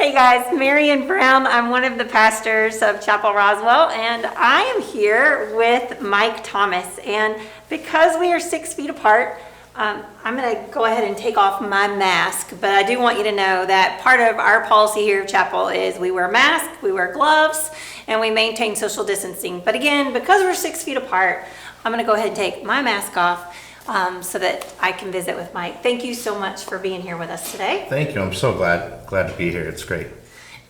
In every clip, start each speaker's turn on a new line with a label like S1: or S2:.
S1: Hey guys, Marion Brown. I'm one of the pastors of Chapel Roswell, and I am here with Mike Thomas. And because we are 6 feet apart, I'm going to go ahead and take off my mask, but I do want you to know that part of our policy here at Chapel is we wear masks, we wear gloves, and we maintain social distancing. But again, because we're 6 feet apart, I'm going to go ahead and take my mask off so that I can visit with Mike. Thank you so much for being here with us today.
S2: Thank you. I'm so glad to be here. It's great.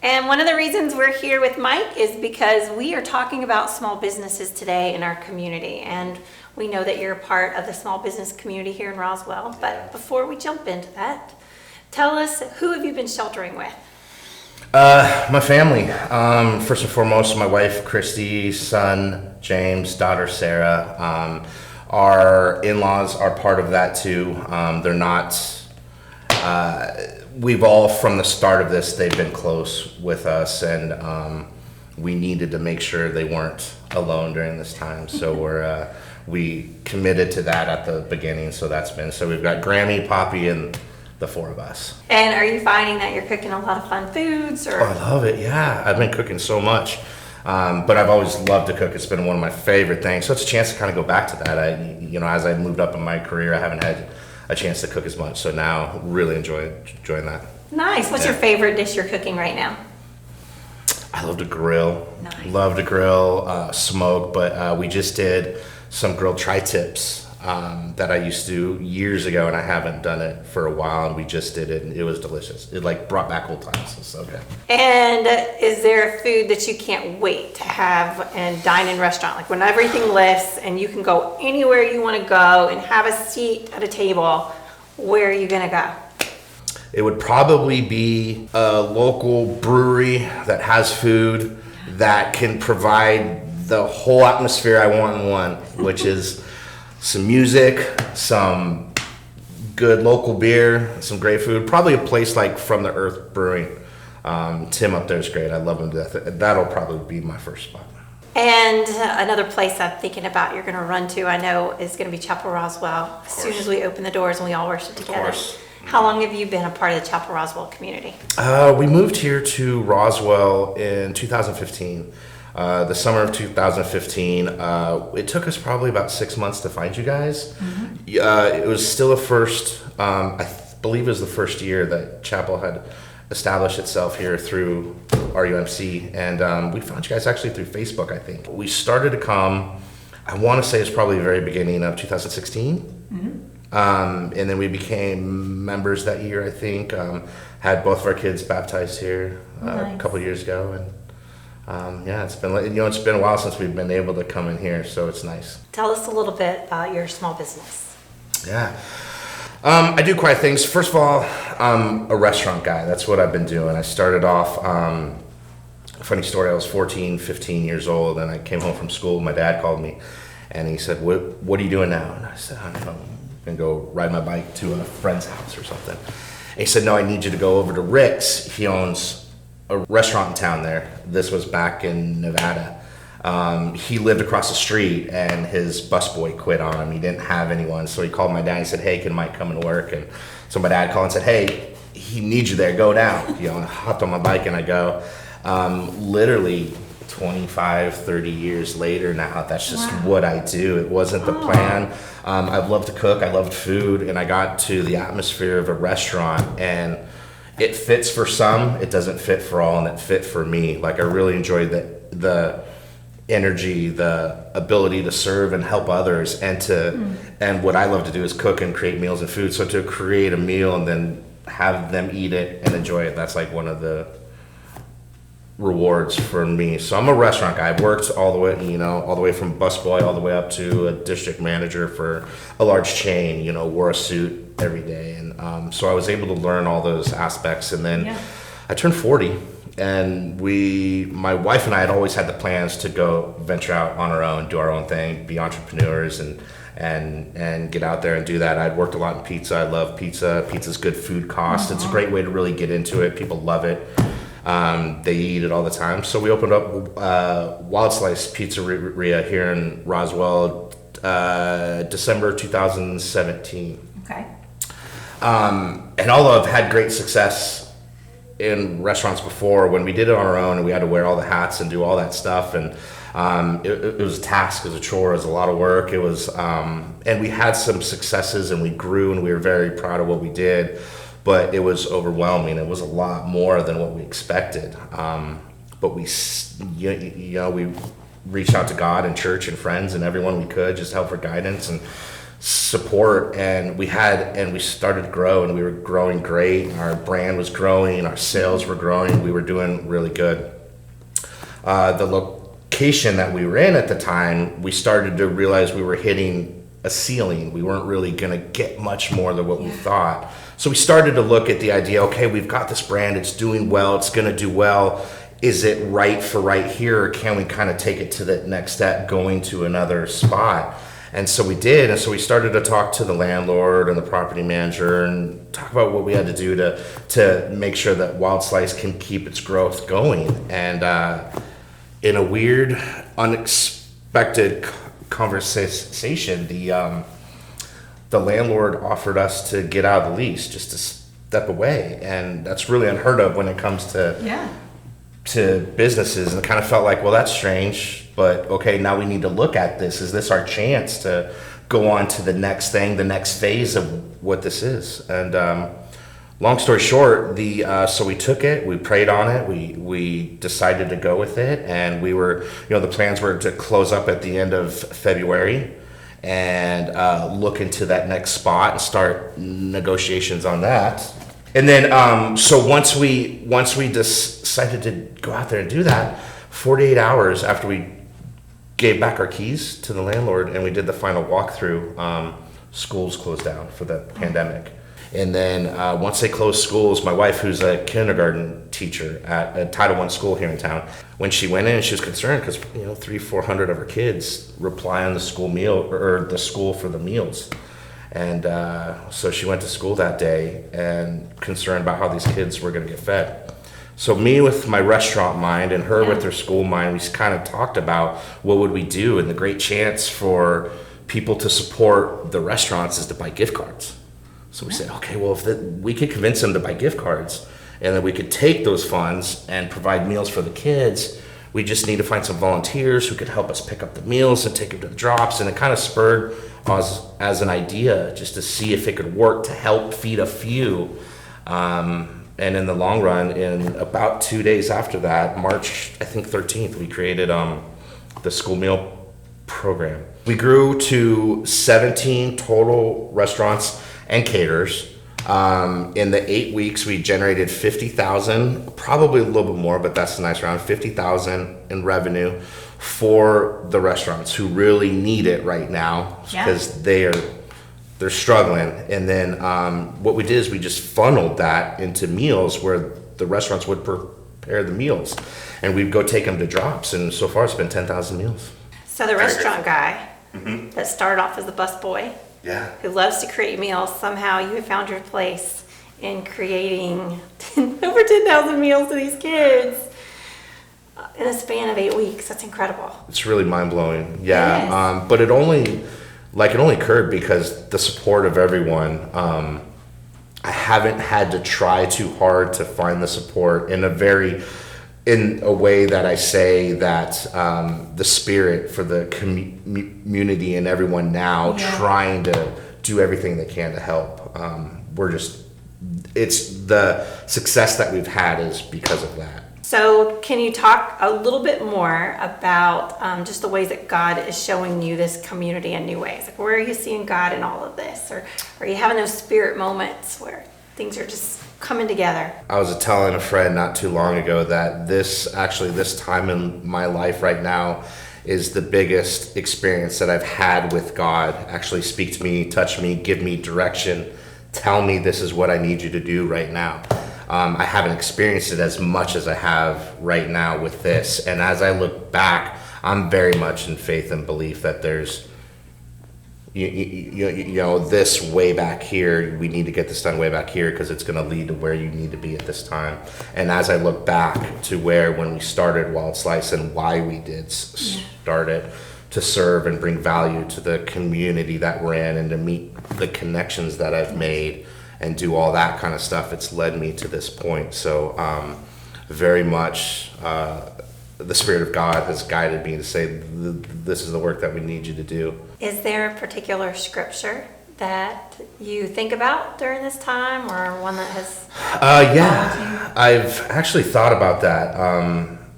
S1: And one of the reasons we're here with Mike is because we are talking about small businesses today in our community. And we know that you're a part of the small business community here in Roswell. But before we jump into that, tell us, who have you been sheltering with?
S2: My family. First and foremost, my wife, Christy, son, James, daughter, Sarah. Our in-laws are part of that too. They're not, we've all, from the start of this, they've been close with us, and we needed to make sure they weren't alone during this time. So we committed to that at the beginning. So we've got Grammy, Poppy, and the 4 of us.
S1: And are you finding that you're cooking a lot of fun foods? Or?
S2: Oh, I love it. Yeah, I've been cooking so much. But I've always loved to cook. It's been one of my favorite things. So it's a chance to kind of go back to that. As I moved up in my career, I haven't had a chance to cook as much. So now really enjoying that.
S1: Nice. What's your favorite dish you're cooking right now?
S2: I love to grill.
S1: Nice.
S2: Love to grill, smoke. But we just did some grilled tri-tips that I used to do years ago, and I haven't done it for a while, and we just did it, and it was delicious. It brought back old times. It's so good.
S1: And is there a food that you can't wait to have and dine in restaurant? Like when everything lifts and you can go anywhere you want to go and have a seat at a table, where are you going to go?
S2: It would probably be a local brewery that has food that can provide the whole atmosphere I want in one, which is some music, some good local beer, some great food. Probably a place like From the Earth Brewing. Tim up there is great. I love him to death. That'll probably be my first spot.
S1: And another place I'm thinking about you're going to run to, I know, is going to be Chapel Roswell. As soon as we open the doors and we all worship together.
S2: Of course.
S1: How long have you been a part of the Chapel Roswell community?
S2: We moved here to Roswell in 2015. The summer of 2015, it took us probably about 6 months to find you guys. Mm-hmm. It was still a first, I believe it was the first year that Chapel had established itself here through RUMC, and we found you guys actually through Facebook, I think. We started to come, I want to say it's probably the very beginning of 2016, mm-hmm. And then we became members that year, I think. Had both of our kids baptized here
S1: nice.
S2: A couple of years ago, and it's been a while since we've been able to come in here, so it's nice.
S1: Tell us a little bit about your small business.
S2: Yeah. I do quite things. First of all, I'm a restaurant guy. That's what I've been doing. I started off, funny story, I was 14, 15 years old, and I came home from school. My dad called me, and he said, what are you doing now? And I said, I don't know, I'm going to go ride my bike to a friend's house or something. And he said, no, I need you to go over to Rick's. He owns a restaurant in town there. This was back in Nevada. He lived across the street, and his busboy quit on him. He didn't have anyone, so he called my dad and said, hey, can Mike come and work? And so my dad called and said, hey, he needs you there, go down. I hopped on my bike and I go. Literally 25, 30 years later now, that's just what I do. It wasn't the plan. I've loved to cook, I loved food, and I got to the atmosphere of a restaurant, and it fits for some, it doesn't fit for all, and it fit for me. Like, I really enjoyed the energy, the ability to serve and help others, and what I love to do is cook and create meals and food. So to create a meal and then have them eat it and enjoy it, that's like one of the rewards for me. So I'm a restaurant guy. I've worked all the way from busboy all the way up to a district manager for a large chain, wore a suit every day. And so I was able to learn all those aspects. And then I turned 40, and my wife and I had always had the plans to go venture out on our own, do our own thing, be entrepreneurs, and get out there and do that. I'd worked a lot in pizza. I love pizza. Pizza's good food cost. It's a great way to really get into it. People love it. They eat it all the time. So we opened up Wild Slice Pizzeria here in Roswell, December 2017.
S1: Okay.
S2: And although I've had great success in restaurants before when we did it on our own and we had to wear all the hats and do all that stuff, and it was a task, it was a chore, it was a lot of work. It was, and we had some successes and we grew and we were very proud of what we did, but it was overwhelming. It was a lot more than what we expected. But we, we reached out to God and church and friends and everyone we could, just help for guidance and support, and we started to grow, and we were growing great. Our brand was growing, our sales were growing, we were doing really good. The location that we were in at the time, we started to realize we were hitting a ceiling. We weren't really going to get much more than what we thought. So we started to look at the idea, okay, we've got this brand, it's doing well, it's going to do well. Is it right for right here, or can we kind of take it to the next step, going to another spot? And so we did, and so we started to talk to the landlord and the property manager and talk about what we had to do to make sure that Wild Slice can keep its growth going. And in a weird, unexpected conversation, the landlord offered us to get out of the lease, just to step away, and that's really unheard of when it comes to businesses. And it kind of felt like, well, that's strange, but okay, now we need to look at this. Is this our chance to go on to the next thing, the next phase of what this is? And long story short, so we took it, we prayed on it, we decided to go with it, and we were, the plans were to close up at the end of February and look into that next spot and start negotiations on that. And then, so once we decided to go out there and do that, 48 hours after we gave back our keys to the landlord and we did the final walkthrough, schools closed down for the pandemic. And then once they closed schools, my wife, who's a kindergarten teacher at a Title I school here in town, when she went in, she was concerned because 300-400 of her kids rely on the school meal or the school for the meals. And so she went to school that day and concerned about how these kids were going to get fed. So me with my restaurant mind and her with her school mind, we kind of talked about what would we do, and the great chance for people to support the restaurants is to buy gift cards. So we said, okay, well, if we could convince them to buy gift cards, and then we could take those funds and provide meals for the kids. We just need to find some volunteers who could help us pick up the meals and take them to the drops. And it kind of spurred us as an idea just to see if it could work to help feed a few. And in the long run, in about 2 days after that, March, I think 13th, we created the school meal program. We grew to 17 total restaurants and caterers. In the 8 weeks, we generated $50,000, probably a little bit more, but that's a nice round, $50,000 in revenue for the restaurants who really need it right now because they're struggling. And then what we did is we just funneled that into meals where the restaurants would prepare the meals, and we'd go take them to drops. And so far, it's been 10,000 meals.
S1: So the restaurant guy that started off as a busboy, who loves to create meals, somehow you have found your place in creating over 10,000 meals to these kids in a span of 8 weeks. That's incredible.
S2: It's really mind-blowing. Yeah. But it only occurred because the support of everyone. I haven't had to try too hard to find the support in a way that I say that the spirit for the community and everyone now trying to do everything they can to help. It's the success that we've had is because of that.
S1: So can you talk a little bit more about just the ways that God is showing you this community in new ways? Like, where are you seeing God in all of this? Or are you having those spirit moments where things are just coming together?
S2: I was telling a friend not too long ago that this time in my life right now is the biggest experience that I've had with God. Actually speak to me, touch me, give me direction, tell me this is what I need you to do right now. I haven't experienced it as much as I have right now with this. And as I look back, I'm very much in faith and belief that there's this way back here, we need to get this done way back here because it's going to lead to where you need to be at this time. And as I look back to when we started Wild Slice and why we did start it, to serve and bring value to the community that we're in and to meet the connections that I've made and do all that kind of stuff, it's led me to this point. So very much the Spirit of God has guided me to say, this is the work that we need you to do.
S1: Is there a particular scripture that you think about during this time, or one that has
S2: Yeah, I've actually thought about that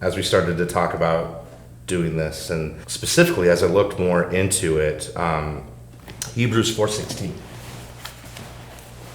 S2: as we started to talk about doing this, and specifically as I looked more into it, Hebrews 4:16.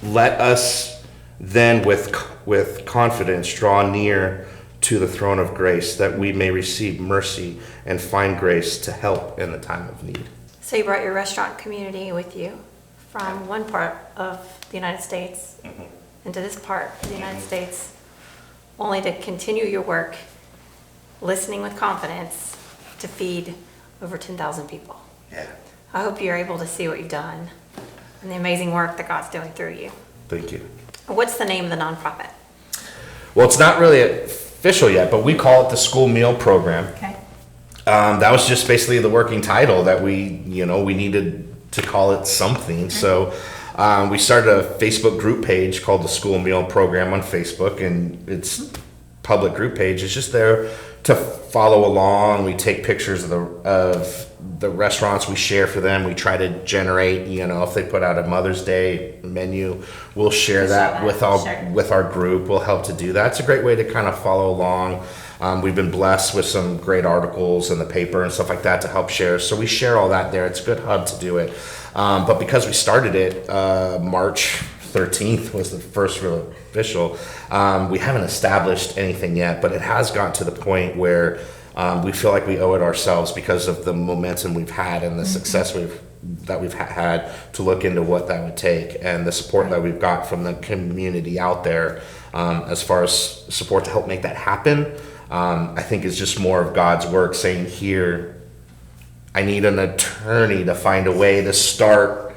S2: Let us then with confidence draw near to the throne of grace, that we may receive mercy and find grace to help in the time of need.
S1: So you brought your restaurant community with you from one part of the United States into this part of the United States, only to continue your work, listening with confidence, to feed over 10,000 people.
S2: Yeah.
S1: I hope you're able to see what you've done and the amazing work that God's doing through you.
S2: Thank you.
S1: What's the name of the nonprofit?
S2: Well, it's not really official yet, but we call it the School Meal Program.
S1: Okay.
S2: That was just basically the working title that we needed to call it something. So we started a Facebook group page called the School Meal Program on Facebook, and it's public group page. It's just there to follow along. We take pictures of the restaurants, we share for them. We try to generate, if they put out a Mother's Day menu, we'll share that with our group. We'll help to do that. It's a great way to kind of follow along. We've been blessed with some great articles in the paper and stuff like that to help share. So we share all that there. It's a good hub to do it. But because we started it, March 13th was the first real official. We haven't established anything yet, but it has gotten to the point where we feel like we owe it ourselves, because of the momentum we've had and the success we've had, to look into what that would take, and the support that we've got from the community out there as far as support to help make that happen. I think is just more of God's work saying, here, I need an attorney to find a way to start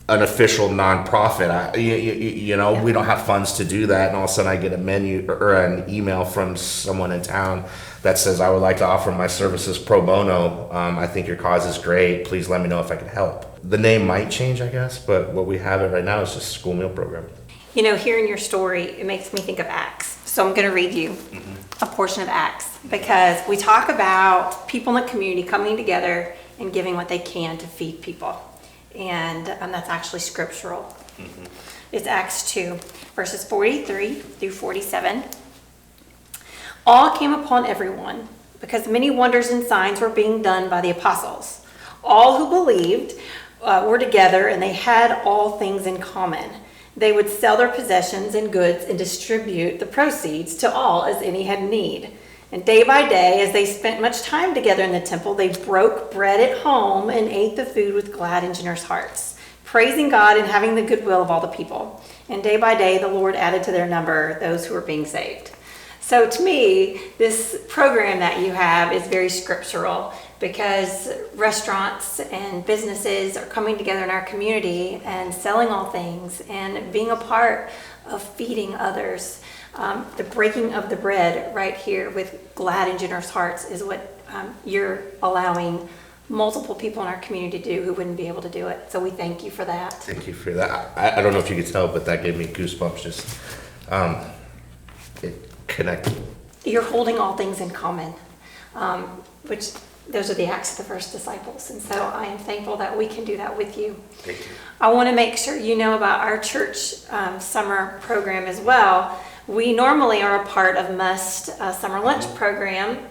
S2: an official nonprofit. We don't have funds to do that, and all of a sudden I get a menu or an email from someone in town that says, I would like to offer my services pro bono. I think your cause is great. Please let me know if I can help. The name might change, I guess, but what we have it right now is just a school meal program.
S1: Hearing your story, it makes me think of Acts. So I'm going to read you a portion of Acts, because we talk about people in the community coming together and giving what they can to feed people. And that's actually scriptural. It's Acts 2, verses 43 through 47. All came upon everyone, because many wonders and signs were being done by the apostles. All who believed were together, and they had all things in common. They would sell their possessions and goods and distribute the proceeds to all as any had need. And day by day, as they spent much time together in the temple, they broke bread at home and ate the food with glad and generous hearts, praising God and having the goodwill of all the people. And day by day, the Lord added to their number those who were being saved. So to me, this program that you have is very scriptural, because restaurants and businesses are coming together in our community and selling all things and being a part of feeding others. The breaking of the bread right here with glad and generous hearts is what you're allowing multiple people in our community to do who wouldn't be able to do it. So we thank you for that.
S2: Thank you for that. I don't know if you could tell, but that gave me goosebumps. Just it connected.
S1: You're holding all things in common, which those are the Acts of the First Disciples. And so I am thankful that we can do that with you.
S2: Thank you.
S1: I want to make sure you know about our church summer program as well. We normally are a part of Must Summer Lunch Program.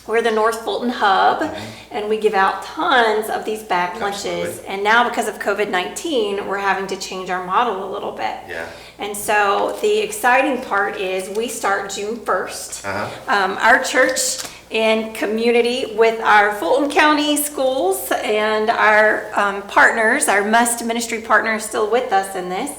S1: We're the North Fulton hub, and we give out tons of these bagged lunches. And now, because of COVID-19, we're having to change our model a little bit.
S2: Yeah.
S1: And so the exciting part is we start June 1st. Our church in community with our Fulton County schools and our partners, our Must Ministry partners still with us in this.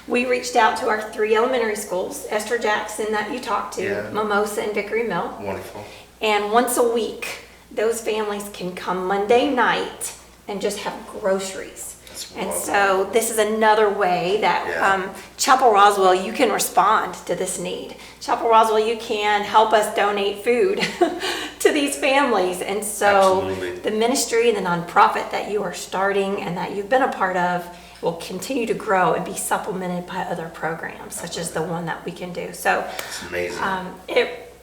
S1: We reached out to our 3 elementary schools, Esther Jackson that you talked to, Mimosa and Vickery Mill.
S2: Wonderful.
S1: And once a week, those families can come Monday night and just have groceries. And so this is another way that Chapel Roswell, you can respond to this need. Chapel Roswell, you can help us donate food to these families. And so the ministry and the nonprofit that you are starting and that you've been a part of will continue to grow and be supplemented by other programs, such as the one that we can do. So
S2: It's amazing.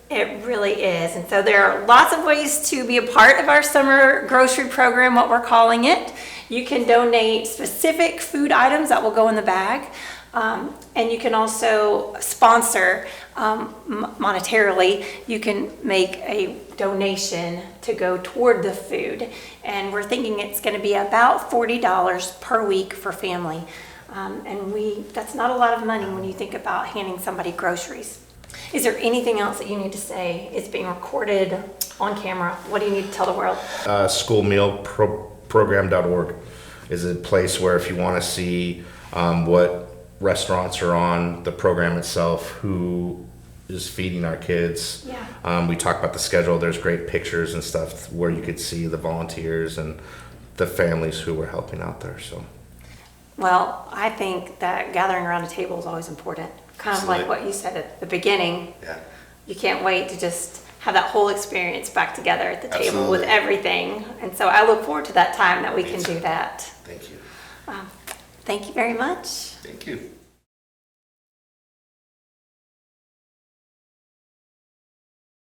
S1: it really is. And so there are lots of ways to be a part of our summer grocery program, what we're calling it. You can donate specific food items that will go in the bag. And you can also sponsor monetarily. You can make a donation to go toward the food. And we're thinking it's going to be about $40 per week for family. That's not a lot of money when you think about handing somebody groceries. Is there anything else that you need to say? It's being recorded on camera. What do you need to tell the world?
S2: Schoolmealprogram.org is a place where if you want to see what restaurants are on the program itself, who is feeding our kids.
S1: Yeah.
S2: We talk about the schedule. There's great pictures and stuff where you could see the volunteers and the families who were helping out there. So,
S1: well, I think that gathering around a table is always important. Kind of like what you said at the beginning.
S2: yeah.
S1: You can't wait to just have that whole experience back together at the table with
S2: Absolutely.
S1: everything. And so I look forward to that time that we
S2: Me
S1: can
S2: too.
S1: do that.
S2: Thank you.
S1: Thank you very much.
S2: Thank you.